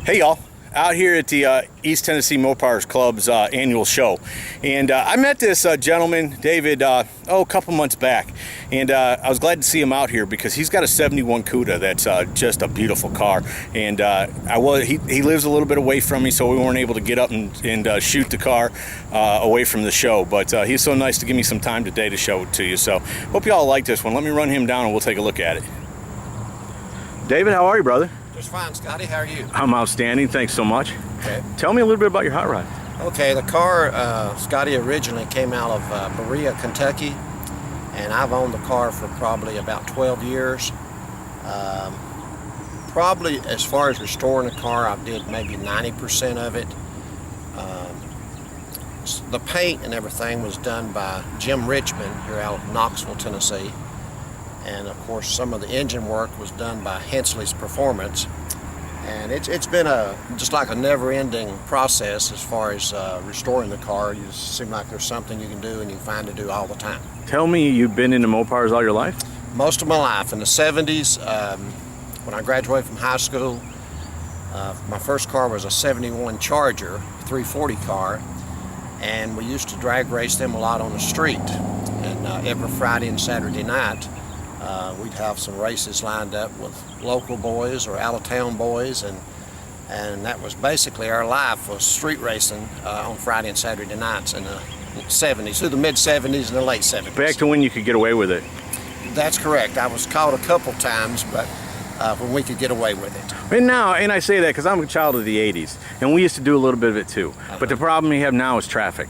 Hey y'all, out here at the East Tennessee Mopars Club's annual show, and I met this gentleman, David, a couple months back, and I was glad to see him out here because he's got a 71 Cuda that's just a beautiful car, and he lives a little bit away from me, so we weren't able to get up and shoot the car away from the show, but he's so nice to give me some time today to show it to you. So hope you all like this one. Let me run him down and we'll take a look at it. David, how are you, brother? Just fine, Scotty. How are you? I'm outstanding. Thanks so much. Okay. Tell me a little bit about your hot rod. Okay, the car, Scotty, originally came out of Berea, Kentucky, and I've owned the car for probably about 12 years. Probably as far as restoring the car, I did maybe 90% of it. The paint and everything was done by Jim Richmond here out of Knoxville, Tennessee. And of course some of the engine work was done by Hensley's Performance, and it's been just like a never-ending process as far as restoring the car. You just seem like there's something you can do and you find to do all the time. Tell me, you've been into Mopars all your life? Most of my life. In the 70s, when I graduated from high school, my first car was a 71 Charger 340 car, and we used to drag race them a lot on the street, and every Friday and Saturday night we'd have some races lined up with local boys or out-of-town boys, and that was basically our life, was street racing on Friday and Saturday nights in the 70s, through the mid-70s and the late 70s. Back to when you could get away with it. That's correct. I was caught a couple times, but when we could get away with it. And I say that because I'm a child of the 80s, and we used to do a little bit of it too. But the problem we have now is traffic.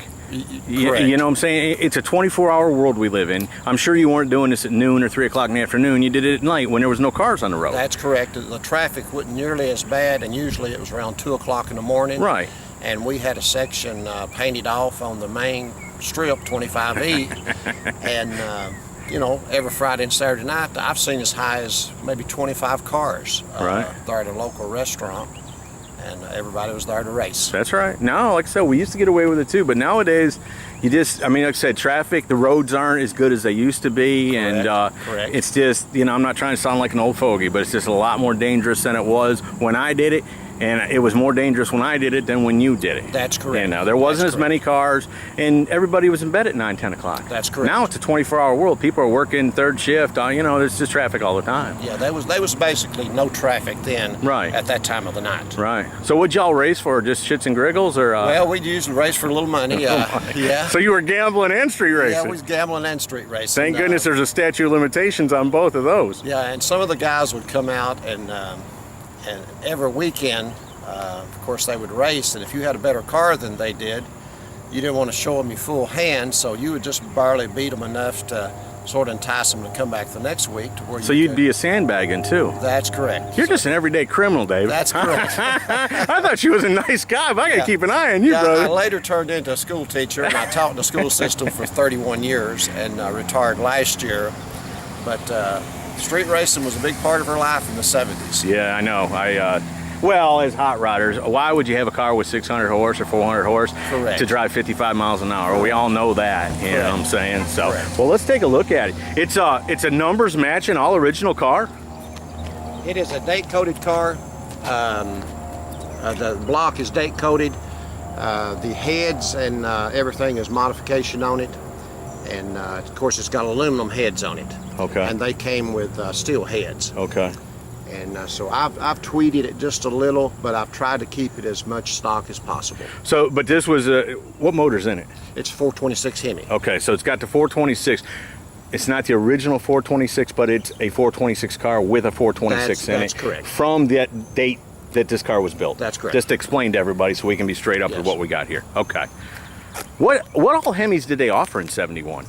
You know what I'm saying? It's a 24-hour world we live in. I'm sure you weren't doing this at noon or 3 o'clock in the afternoon. You did it at night when there was no cars on the road. That's correct. The traffic wasn't nearly as bad, and usually it was around 2 o'clock in the morning. Right. And we had a section painted off on the main strip, 25E, and you know, every Friday and Saturday night, I've seen as high as maybe 25 cars there at a local restaurant, and everybody was there to race. That's right. No, like I said, we used to get away with it too, but nowadays, like I said, traffic, the roads aren't as good as they used to be, Correct. and it's just, I'm not trying to sound like an old fogey, but it's just a lot more dangerous than it was when I did it. And it was more dangerous when I did it than when you did it. That's correct. There wasn't as many cars, and everybody was in bed at 9, 10 o'clock. That's correct. Now it's a 24-hour world. People are working third shift. There's just traffic all the time. Yeah, there was basically no traffic then. Right. At that time of the night. Right. So what'd y'all race for? Just shits and giggles, or? Well, we'd usually race for a little money. Yeah. So you were gambling and street racing. Yeah, we was gambling and street racing. Thank goodness there's a statute of limitations on both of those. Yeah, and some of the guys would come out and every weekend. Of course, they would race, and if you had a better car than they did, you didn't want to show them your full hand, so you would just barely beat them enough to sort of entice them to come back the next week to where. So you'd be a sandbagging too. That's correct. You're just an everyday criminal, David. That's correct. I thought you was a nice guy, but I gotta keep an eye on you, brother. I later turned into a school teacher, and I taught in the school system for 31 years, and retired last year. But street racing was a big part of her life in the 70s. Yeah, I know. Well, as hot rodders, why would you have a car with 600 horse or 400 horse to drive 55 miles an hour? We all know that, you know what I'm saying? So, well, let's take a look at it. It's a numbers matching all original car. It is a date-coded car. The block is date-coded. The heads and everything is modification on it. And, of course, it's got aluminum heads on it. Okay. And they came with steel heads. Okay. And so I've tweaked it just a little, but I've tried to keep it as much stock as possible. So, but this was what motor's in it? It's 426 Hemi. Okay, so it's got the 426. It's not the original 426, but it's a 426 car with a 426 in it. That's correct. From that date that this car was built. That's correct. Just explain to everybody so we can be straight up with what we got here. Okay. What all Hemis did they offer in '71?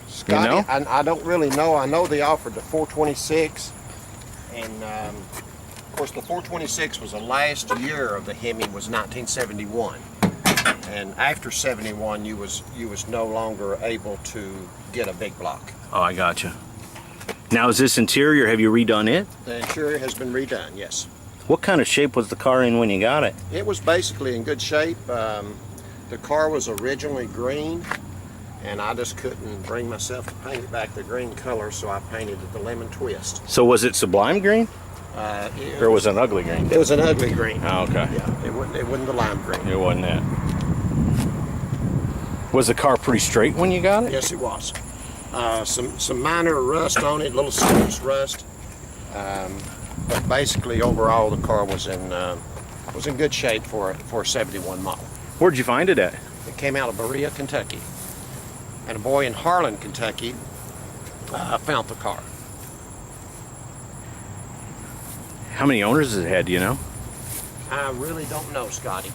Scotty, I don't really know. I know they offered the 426, and of course the 426 was the last year of the Hemi, was 1971, and after 71 you was no longer able to get a big block. Oh, I gotcha. Now, is this interior, have you redone it? The interior has been redone, yes. What kind of shape was the car in when you got it? It was basically in good shape. The car was originally green, and I just couldn't bring myself to paint it back the green color, so I painted it the lemon twist. So was it sublime green? Or was it an ugly green? It was an ugly green. Oh, okay. Yeah, it wasn't the lime green. It wasn't that. Was the car pretty straight when you got it? Yes, it was. Some minor rust on it, little surface rust. But basically, overall, the car was in good shape for a 71 model. Where'd you find it at? It came out of Berea, Kentucky. And a boy in Harlan, Kentucky, found the car. How many owners has it had, do you know? I really don't know, Scotty.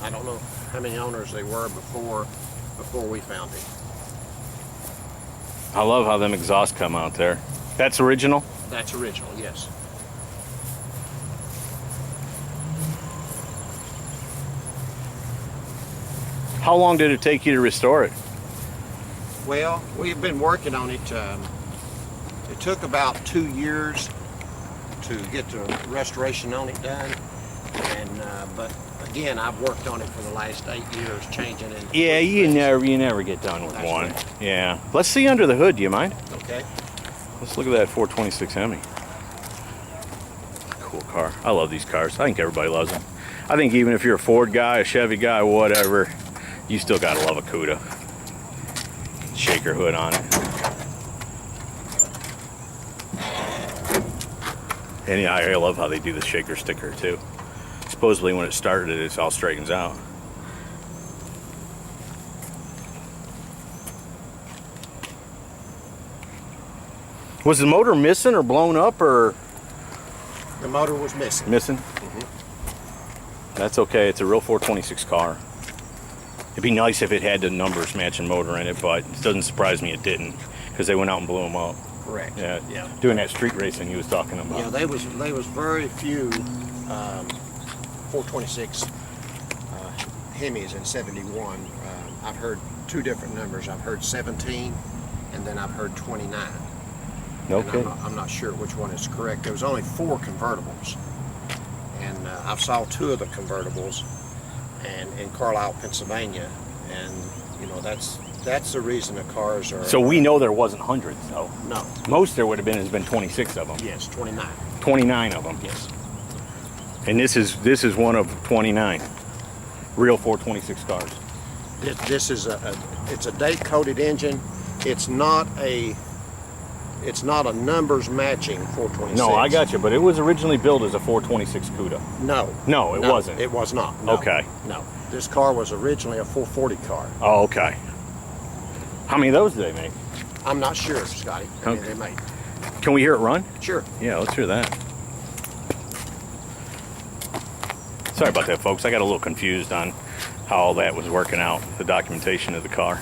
I don't know how many owners they were before we found it. I love how them exhausts come out there. That's original? That's original, yes. How long did it take you to restore it? Well, we've been working on it. It took about 2 years to get the restoration on it done, but again, I've worked on it for the last 8 years, changing it. Yeah, you never get done with That's one. right. Yeah. Let's see under the hood. Do you mind? Okay. Let's look at that 426 Hemi. Cool car. I love these cars. I think everybody loves them. I think even if you're a Ford guy, a Chevy guy, whatever, you still gotta love a Cuda. Shaker hood on it. And yeah, I love how they do the shaker sticker too. Supposedly when it started, it all straightens out. Was the motor missing or blown up or? The motor was missing. Missing? That's okay. It's a real 426 car. It'd be nice if it had the numbers matching motor in it, but it doesn't surprise me it didn't, because they went out and blew them up. Correct. Yeah. Yeah. Doing that street racing he was talking about. Yeah, they was very few 426 Hemis in 71. I've heard two different numbers. I've heard 17, and then I've heard 29. Okay. And I'm not sure which one is correct. There was only 4 convertibles, and I saw 2 of the convertibles, and in Carlisle, Pennsylvania, and you know that's the reason the cars are. So we know there wasn't hundreds, though. No. Most there would have been 26 of them. Yes, 29. 29 of them. Yes. And this is one of 29 real 426 cars. This is it's a date coded engine. It's not a numbers matching 426. No, I got you, but it was originally built as a 426 Cuda. No. No, it wasn't. It was not. No. Okay. No. This car was originally a 440 car. Oh, okay. How many of those do they make? I'm not sure, Scotty. How many Okay. they made. Can we hear it run? Sure. Yeah, let's hear that. Sorry about that, folks. I got a little confused on how all that was working out, the documentation of the car.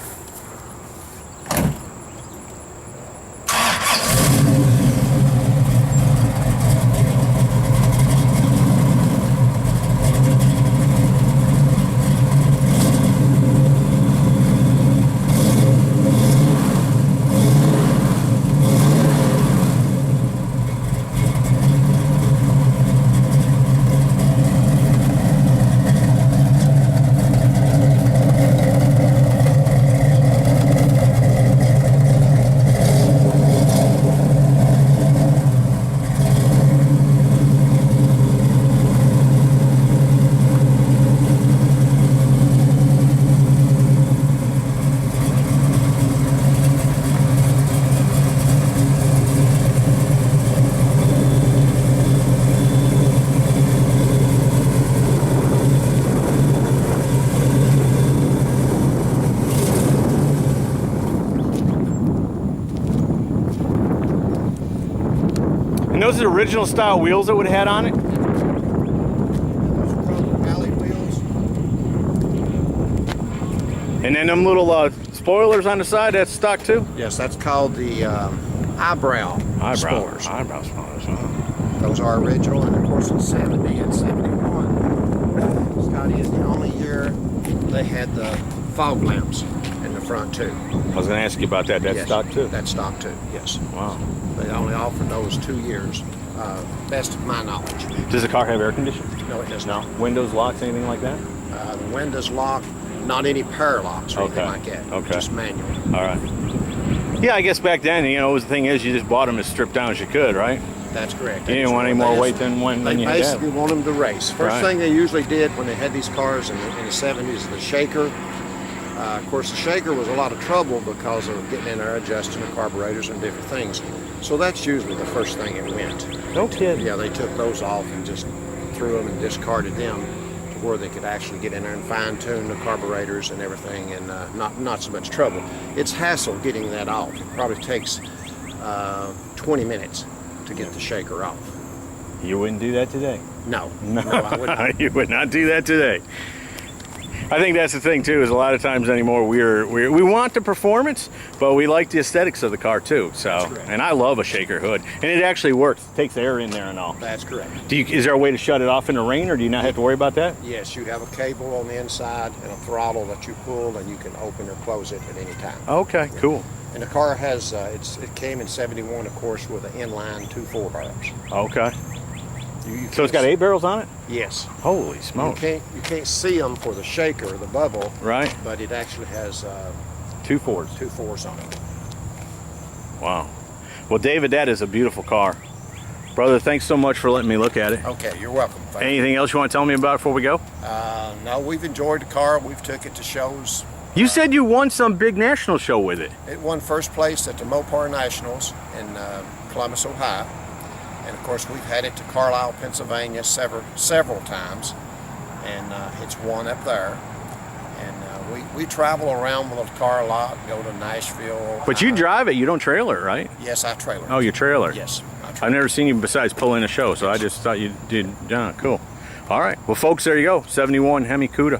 And those are the original style wheels that would have had on it? Those are called Valley wheels. And then them little spoilers on the side, that's stock too? Yes, that's called the eyebrow spoilers. Eyebrow spoilers. Those are original, and of course in 70 and 71, Scotty, is the only year they had the fog lamps in the front too. I was going to ask you about that. That's Yes, stock too? That's stock too, yes. Wow. They only offer those 2 years, best of my knowledge. Does the car have air conditioning? No, it does not. Windows, locks, anything like that? The windows lock, not any power locks or anything Okay, like that. okay. Just manual. All right. Yeah, I guess back then, you know, the thing is you just bought them as stripped down as you could, right? That's correct. You didn't want any more weight than when they you had to have basically want them to race. First Right. thing they usually did when they had these cars in the 70s, the shaker. Of course, the shaker was a lot of trouble because of getting in there, adjusting the carburetors and different things. So that's usually the first thing it went. No kidding. Yeah, they took those off and just threw them and discarded them to where they could actually get in there and fine-tune the carburetors and everything, and not so much trouble. It's hassle getting that off. It probably takes 20 minutes to get the shaker off. You wouldn't do that today. No, I would not. You would not do that today. I think that's the thing too, is a lot of times anymore we want the performance, but we like the aesthetics of the car too. So, correct. and I love a shaker hood, and it actually works. It takes air in there and all. That's correct. Is there a way to shut it off in the rain, or do you not have to worry about that? Yes, you have a cable on the inside and a throttle that you pull, and you can open or close it at any time. Okay, cool. And the car has, it came in 71, of course, with an inline 2.4 bars. Okay. You So it's got 8 barrels on it? Yes. Holy You smokes. can't see them for the shaker, the bubble, Right? but it actually has 2.4s. 2.4s on it. Wow. Well, David, that is a beautiful car. Brother, thanks so much for letting me look at it. Okay, you're welcome. Thank you. Anything else you want to tell me about before we go? No, we've enjoyed the car. We've took it to shows. You said you won some big national show with it. It won first place at the Mopar Nationals in Columbus, Ohio. And of course, we've had it to Carlisle, Pennsylvania several times, and it's won up there. And we travel around with the car a lot, go to Nashville. But you drive it, you don't trailer, right? Yes, I trailer. Oh, you trailer. Yes, I I've trailer. never seen you besides pulling a show, so I just thought you did. Yeah, cool. All right. Well, folks, there you go. 71 Hemi Cuda.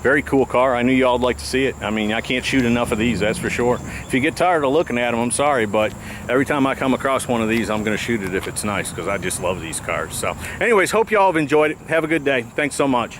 Very cool car. I knew y'all would like to see it. I mean, I can't shoot enough of these, that's for sure. If you get tired of looking at them, I'm sorry, but every time I come across one of these, I'm going to shoot it if it's nice, because I just love these cars. So anyways, hope y'all have enjoyed it. Have a good day. Thanks so much.